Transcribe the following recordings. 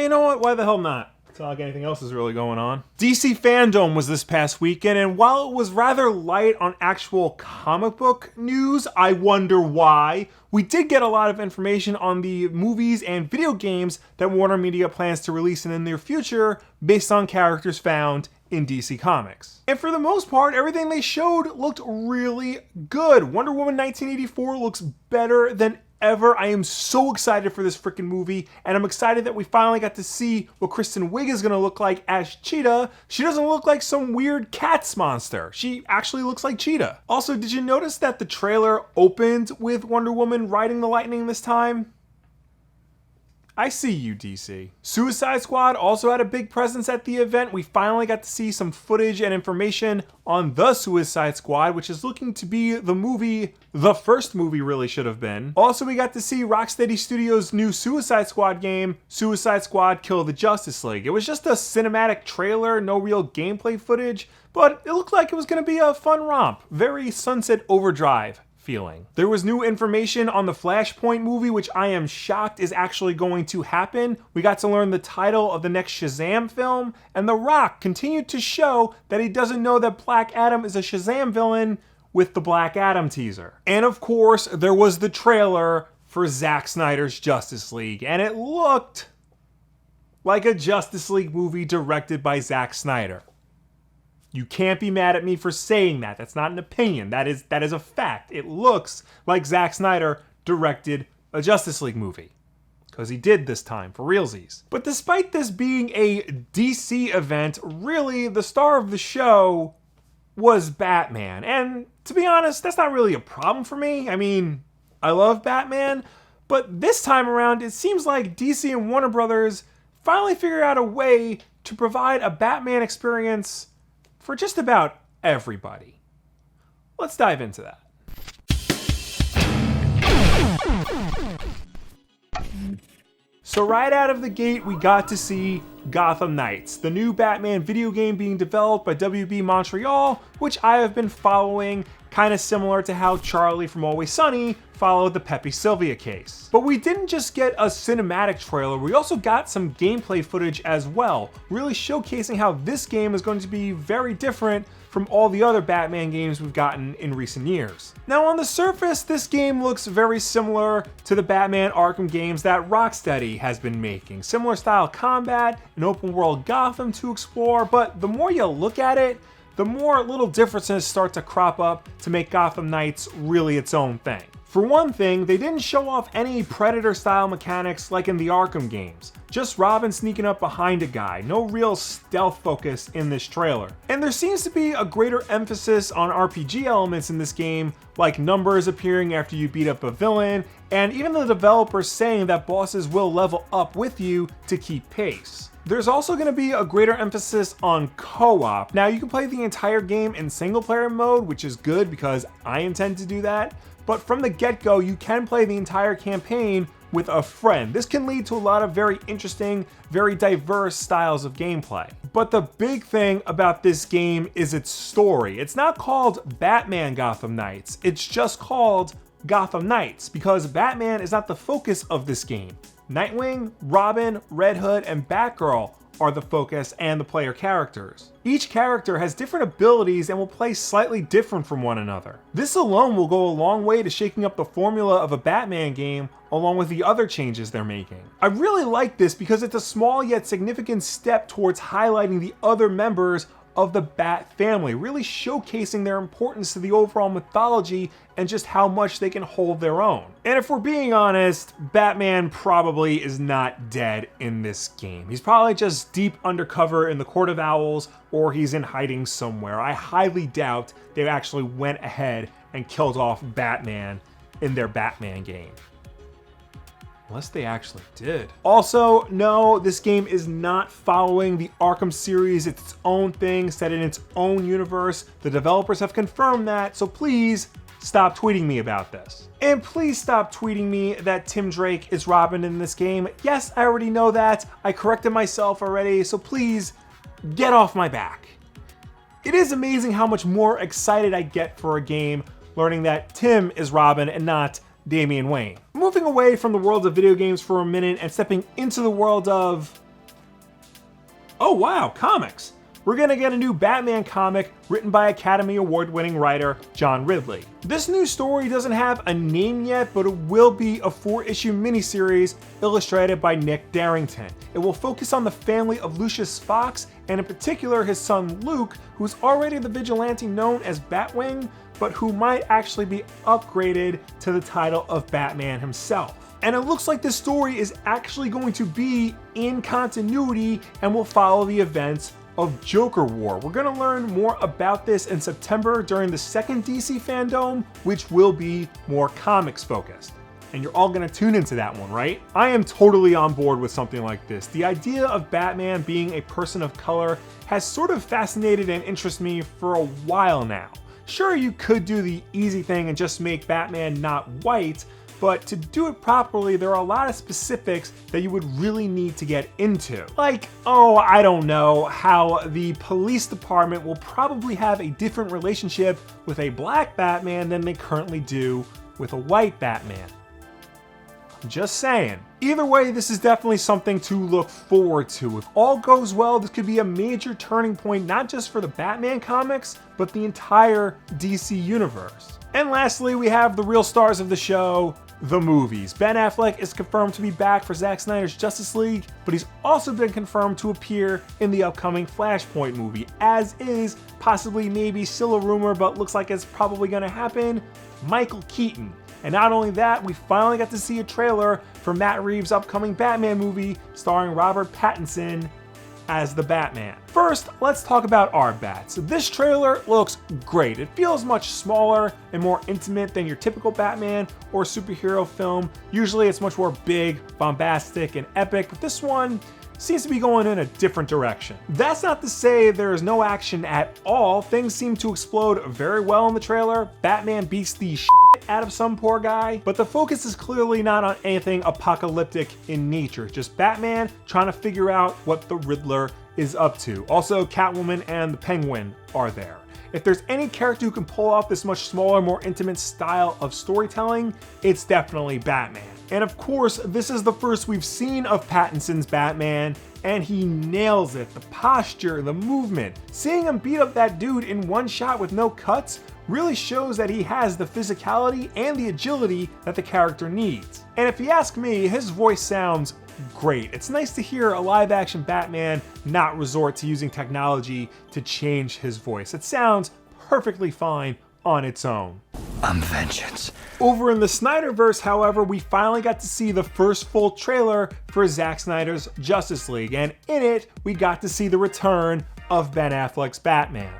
you know what? Why the hell not? It's not like anything else is really going on. DC FanDome was this past weekend, and while it was rather light on actual comic book news, I wonder why, we did get a lot of information on the movies and video games that Warner Media plans to release in the near future based on characters found in DC Comics. And for the most part, everything they showed looked really good. Wonder Woman 1984 looks better than ever. I am so excited for this freaking movie, and I'm excited that we finally got to see what Kristen Wiig is gonna look like as Cheetah. She doesn't look like some weird cats monster. She actually looks like Cheetah. Also, did you notice that the trailer opened with Wonder Woman riding the lightning this time? I see you, DC. Suicide Squad also had a big presence at the event. We finally got to see some footage and information on the Suicide Squad, which is looking to be the movie the first movie really should have been. Also, we got to see Rocksteady Studios' new Suicide Squad game, Suicide Squad Kill the Justice League. It was just a cinematic trailer, no real gameplay footage, but it looked like it was going to be a fun romp. Very Sunset Overdrive feeling. There was new information on the Flashpoint movie, which I am shocked is actually going to happen. We got to learn the title of the next Shazam film, and The Rock continued to show that he doesn't know that Black Adam is a Shazam villain with the Black Adam teaser. And of course, there was the trailer for Zack Snyder's Justice League, and it looked like a Justice League movie directed by Zack Snyder. You can't be mad at me for saying that. That's not an opinion. That is a fact. It looks like Zack Snyder directed a Justice League movie. Because he did this time, for realsies. But despite this being a DC event, really the star of the show was Batman. And to be honest, that's not really a problem for me. I mean, I love Batman. But this time around, it seems like DC and Warner Brothers finally figured out a way to provide a Batman experience for just about everybody. Let's dive into that. So right out of the gate, we got to see Gotham Knights, the new Batman video game being developed by WB Montreal, which I have been following, kind of similar to how Charlie from Always Sunny followed the Pepe Sylvia case. But we didn't just get a cinematic trailer, we also got some gameplay footage as well, really showcasing how this game is going to be very different from all the other Batman games we've gotten in recent years. Now on the surface, this game looks very similar to the Batman Arkham games that Rocksteady has been making. Similar style combat, an open world Gotham to explore, but the more you look at it, the more little differences start to crop up to make Gotham Knights really its own thing. For one thing, they didn't show off any Predator-style mechanics like in the Arkham games. Just Robin sneaking up behind a guy, no real stealth focus in this trailer. And there seems to be a greater emphasis on RPG elements in this game, like numbers appearing after you beat up a villain, and even the developers saying that bosses will level up with you to keep pace. There's also going to be a greater emphasis on co-op. Now you can play the entire game in single player mode, which is good because I intend to do that. But from the get-go, you can play the entire campaign with a friend. This can lead to a lot of very interesting, very diverse styles of gameplay. But the big thing about this game is its story. It's not called Batman Gotham Knights, it's just called Gotham Knights because Batman is not the focus of this game. Nightwing, Robin, Red Hood, and Batgirl are the focus and the player characters. Each character has different abilities and will play slightly different from one another. This alone will go a long way to shaking up the formula of a Batman game along with the other changes they're making. I really like this because it's a small yet significant step towards highlighting the other members of the Bat family, really showcasing their importance to the overall mythology and just how much they can hold their own. And if we're being honest, Batman probably is not dead in this game. He's probably just deep undercover in the Court of Owls, or he's in hiding somewhere. I highly doubt they actually went ahead and killed off Batman in their Batman game. Unless they actually did. Also, no, this game is not following the Arkham series. It's its own thing, set in its own universe. The developers have confirmed that, so please stop tweeting me about this. And please stop tweeting me that Tim Drake is Robin in this game. Yes, I already know that. I corrected myself already, so please get off my back. It is amazing how much more excited I get for a game learning that Tim is Robin and not Damian Wayne. Moving away from the world of video games for a minute and stepping into the world of Oh wow, comics! We're gonna get a new Batman comic written by Academy Award-winning writer John Ridley. This new story doesn't have a name yet, but it will be a 4-issue miniseries illustrated by Nick Darrington. It will focus on the family of Lucius Fox, and in particular his son Luke, who's already the vigilante known as Batwing, but who might actually be upgraded to the title of Batman himself. And it looks like this story is actually going to be in continuity and will follow the events of Joker War. We're gonna learn more about this in September during the second DC FanDome, which will be more comics focused. And you're all gonna tune into that one, right? I am totally on board with something like this. The idea of Batman being a person of color has sort of fascinated and interested me for a while now. Sure, you could do the easy thing and just make Batman not white, but to do it properly, there are a lot of specifics that you would really need to get into. Like, oh, I don't know, how the police department will probably have a different relationship with a black Batman than they currently do with a white Batman. Just saying. Either way, this is definitely something to look forward to. If all goes well, this could be a major turning point, not just for the Batman comics, but the entire DC universe. And lastly, we have the real stars of the show, the movies. Ben Affleck is confirmed to be back for Zack Snyder's Justice League, but he's also been confirmed to appear in the upcoming Flashpoint movie, as is, possibly maybe still a rumor, but looks like it's probably gonna happen, Michael Keaton. And not only that, we finally got to see a trailer for Matt Reeves' upcoming Batman movie starring Robert Pattinson as the Batman. First, let's talk about our Bat. So this trailer looks great. It feels much smaller and more intimate than your typical Batman or superhero film. Usually it's much more big, bombastic, and epic, but this one seems to be going in a different direction. That's not to say there is no action at all. Things seem to explode very well in the trailer. Batman beats the shit out of some poor guy, but the focus is clearly not on anything apocalyptic in nature. Just Batman trying to figure out what the Riddler is up to. Also, Catwoman and the Penguin are there. If there's any character who can pull off this much smaller, more intimate style of storytelling, it's definitely Batman. And of course, this is the first we've seen of Pattinson's Batman, and he nails it. The posture, the movement. Seeing him beat up that dude in one shot with no cuts really shows that he has the physicality and the agility that the character needs. And if you ask me, his voice sounds great. It's nice to hear a live-action Batman not resort to using technology to change his voice. It sounds perfectly fine on its own. I'm vengeance. Over in the Snyderverse, however, we finally got to see the first full trailer for Zack Snyder's Justice League, and in it, we got to see the return of Ben Affleck's Batman.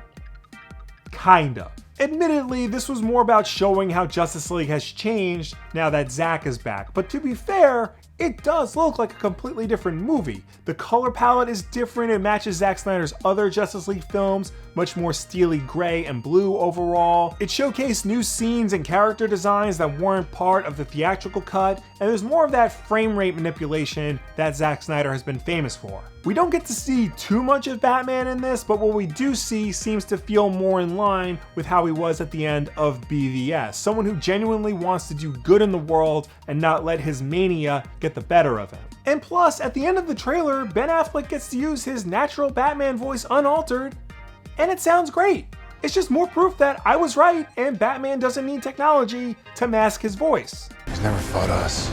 Kinda. Admittedly, this was more about showing how Justice League has changed now that Zack is back, but to be fair, it does look like a completely different movie. The color palette is different, it matches Zack Snyder's other Justice League films, much more steely gray and blue overall. It showcased new scenes and character designs that weren't part of the theatrical cut, and there's more of that frame rate manipulation that Zack Snyder has been famous for. We don't get to see too much of Batman in this, but what we do see seems to feel more in line with how he was at the end of BVS. Someone who genuinely wants to do good in the world and not let his mania get the better of him. And plus, at the end of the trailer, Ben Affleck gets to use his natural Batman voice unaltered, and it sounds great. It's just more proof that I was right and Batman doesn't need technology to mask his voice. He's never fought us.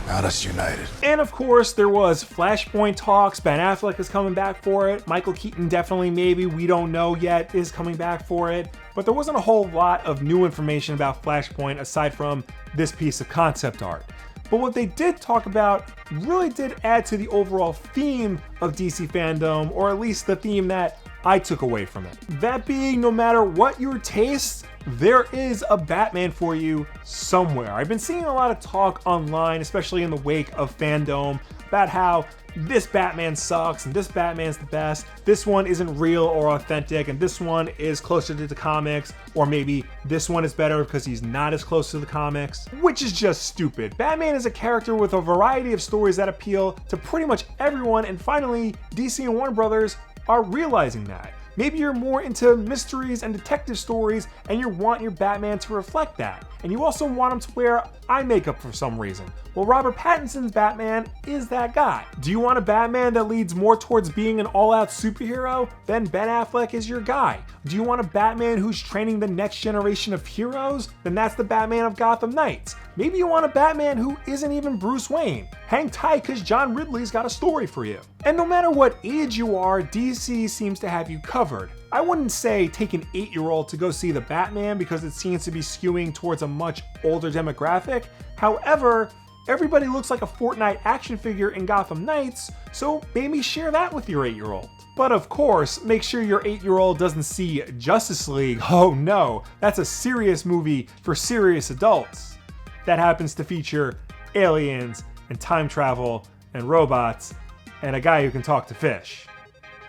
Not us united. And of course, there was Flashpoint talks. Ben Affleck is coming back for it. Michael Keaton definitely, maybe, we don't know yet, is coming back for it. But there wasn't a whole lot of new information about Flashpoint aside from this piece of concept art. But what they did talk about really did add to the overall theme of DC FanDome, or at least the theme that I took away from it. That being, no matter what your taste, there is a Batman for you somewhere. I've been seeing a lot of talk online, especially in the wake of FanDome, about how this Batman sucks and this Batman's the best, this one isn't real or authentic, and this one is closer to the comics, or maybe this one is better because he's not as close to the comics, which is just stupid. Batman is a character with a variety of stories that appeal to pretty much everyone, and finally, DC and Warner Brothers are realizing that. Maybe you're more into mysteries and detective stories and you want your Batman to reflect that. And you also want him to wear eye makeup for some reason. Well, Robert Pattinson's Batman is that guy. Do you want a Batman that leads more towards being an all-out superhero? Then Ben Affleck is your guy. Do you want a Batman who's training the next generation of heroes? Then that's the Batman of Gotham Knights. Maybe you want a Batman who isn't even Bruce Wayne. Hang tight, because John Ridley's got a story for you. And no matter what age you are, DC seems to have you covered. I wouldn't say take an 8-year-old to go see the Batman because it seems to be skewing towards a much older demographic. However, everybody looks like a Fortnite action figure in Gotham Knights, so maybe share that with your 8-year-old. But of course, make sure your 8-year-old doesn't see Justice League. Oh no, that's a serious movie for serious adults. That happens to feature aliens and time travel and robots and a guy who can talk to fish.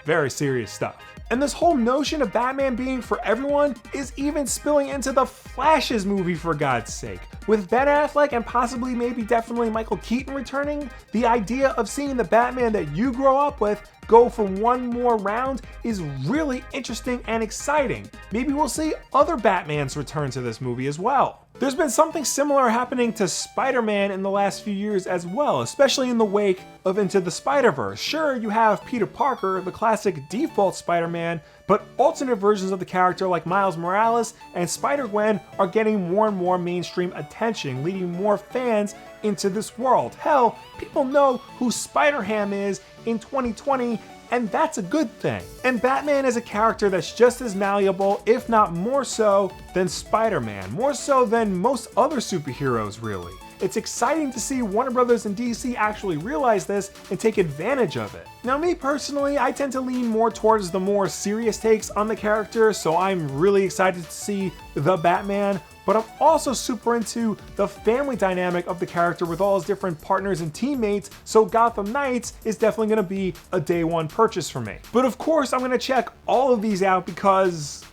Very serious stuff. And this whole notion of Batman being for everyone is even spilling into the Flash's movie, for God's sake. With Ben Affleck and possibly maybe definitely Michael Keaton returning, the idea of seeing the Batman that you grow up with go for one more round is really interesting and exciting. Maybe we'll see other Batmans return to this movie as well. There's been something similar happening to Spider-Man in the last few years as well, especially in the wake of Into the Spider-Verse. Sure, you have Peter Parker, the classic default Spider-Man, but alternate versions of the character like Miles Morales and Spider-Gwen are getting more and more mainstream attention, leading more fans into this world. Hell, people know who Spider-Ham is in 2020, and that's a good thing. And Batman is a character that's just as malleable, if not more so, than Spider-Man. More so than most other superheroes, really. It's exciting to see Warner Brothers and DC actually realize this and take advantage of it. Now, me personally, I tend to lean more towards the more serious takes on the character, so I'm really excited to see the Batman. But I'm also super into the family dynamic of the character with all his different partners and teammates, so Gotham Knights is definitely going to be a day one purchase for me. But of course, I'm going to check all of these out because,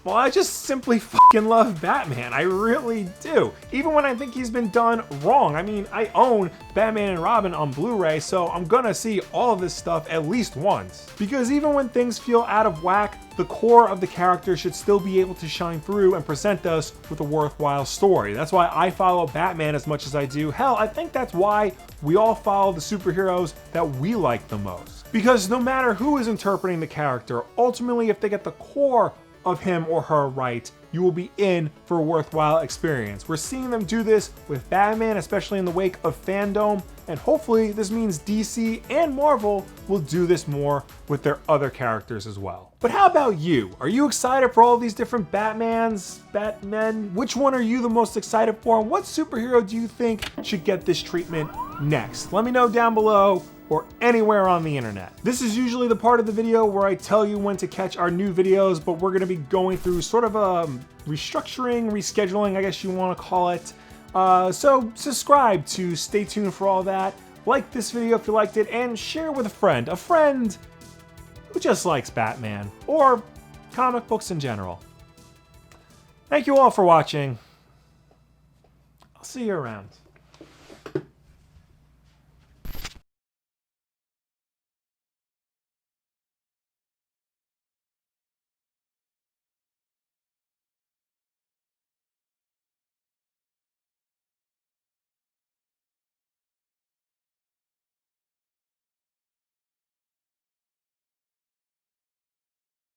well, I just simply fucking love Batman. I really do. Even when I think he's been done wrong. I mean, I own Batman and Robin on Blu-ray, so I'm gonna see all of this stuff at least once. Because even when things feel out of whack, the core of the character should still be able to shine through and present us with a worthwhile story. That's why I follow Batman as much as I do. Hell, I think that's why we all follow the superheroes that we like the most. Because no matter who is interpreting the character, ultimately if they get the core of him or her right, you will be in for a worthwhile experience. We're seeing them do this with Batman, especially in the wake of FanDome, and hopefully this means DC and Marvel will do this more with their other characters as well. But how about you? Are you excited for all these different Batmans, Batmen? Which one are you the most excited for, and what superhero do you think should get this treatment next? Let me know down below or anywhere on the internet. This is usually the part of the video where I tell you when to catch our new videos, but we're gonna be going through sort of a restructuring, rescheduling, I guess you wanna call it. So subscribe to stay tuned for all that. Like this video if you liked it, and share with a friend who just likes Batman, or comic books in general. Thank you all for watching. I'll see you around.